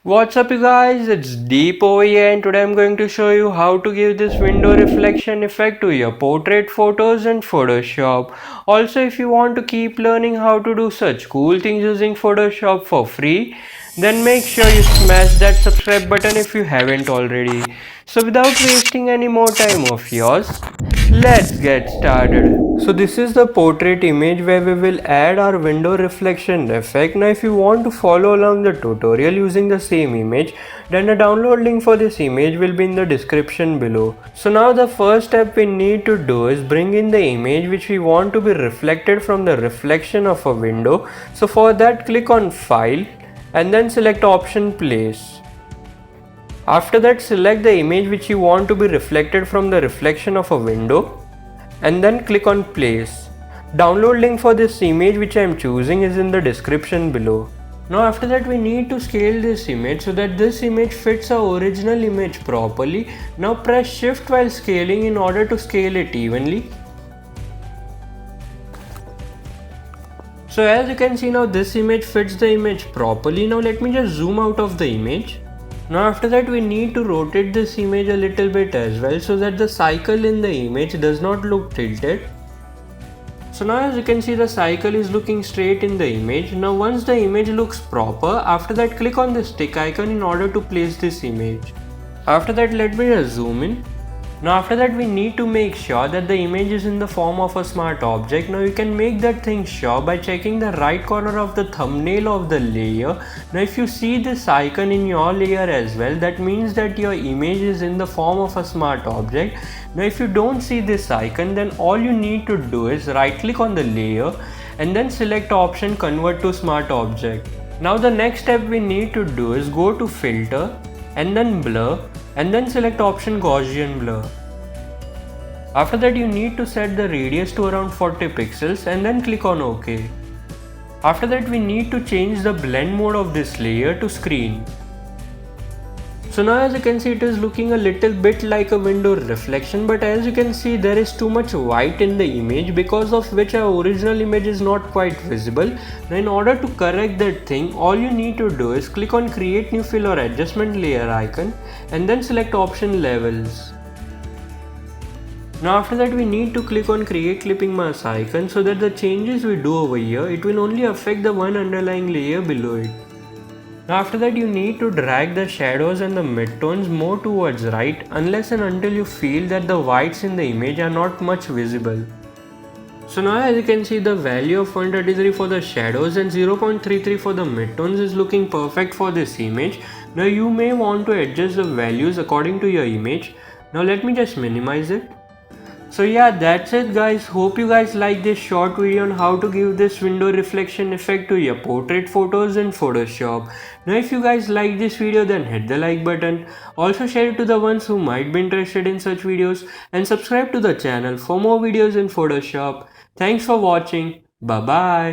What's up you guys, it's Deep over here and today I'm going to show you how to give this window reflection effect to your portrait photos in Photoshop. Also, if you want to keep learning how to do such cool things using Photoshop for free, then make sure you smash that subscribe button if you haven't already. So without wasting any more time of yours, let's get started. So this is the portrait image where we will add our window reflection effect. Now if you want to follow along the tutorial using the same image, then the download link for this image will be in the description below. So now the first step we need to do is bring in the image which we want to be reflected from the reflection of a window. So for that, click on File and then select option Place. After that, select the image which you want to be reflected from the reflection of a window and then click on Place. Download link for this image which I am choosing is in the description below. Now after that, we need to scale this image so that this image fits our original image properly. Now press Shift while scaling in order to scale it evenly. So as you can see, now this image fits the image properly. Now let me just zoom out of the image. Now after that, we need to rotate this image a little bit as well so that the cycle in the image does not look tilted. So now as you can see, the cycle is looking straight in the image. Now once the image looks proper, after that click on the stick icon in order to place this image. After that, let me just zoom in. Now after that, we need to make sure that the image is in the form of a smart object. Now you can make that thing sure by checking the right corner of the thumbnail of the layer. Now if you see this icon in your layer as well, that means that your image is in the form of a smart object. Now if you don't see this icon, then all you need to do is right click on the layer and then select option Convert to Smart Object. Now the next step we need to do is go to Filter and then Blur and then select option Gaussian Blur. After that, you need to set the radius to around 40 pixels and then click on OK. After that, we need to change the blend mode of this layer to screen. So now as you can see, it is looking a little bit like a window reflection, but as you can see, there is too much white in the image because of which our original image is not quite visible. Now in order to correct that thing, all you need to do is click on Create New Fill or Adjustment Layer icon and then select option Levels. Now after that, we need to click on Create Clipping Mask icon so that the changes we do over here, it will only affect the one underlying layer below it. Now after that, you need to drag the shadows and the midtones more towards right unless and until you feel that the whites in the image are not much visible. So now as you can see, the value of 133 for the shadows and 0.33 for the midtones is looking perfect for this image. Now you may want to adjust the values according to your image. Now let me just minimize it. So yeah, that's it guys. Hope you guys like this short video on how to give this window reflection effect to your portrait photos in Photoshop. Now if you guys like this video, then hit the like button. Also share it to the ones who might be interested in such videos and subscribe to the channel for more videos in Photoshop. Thanks for watching. Bye bye.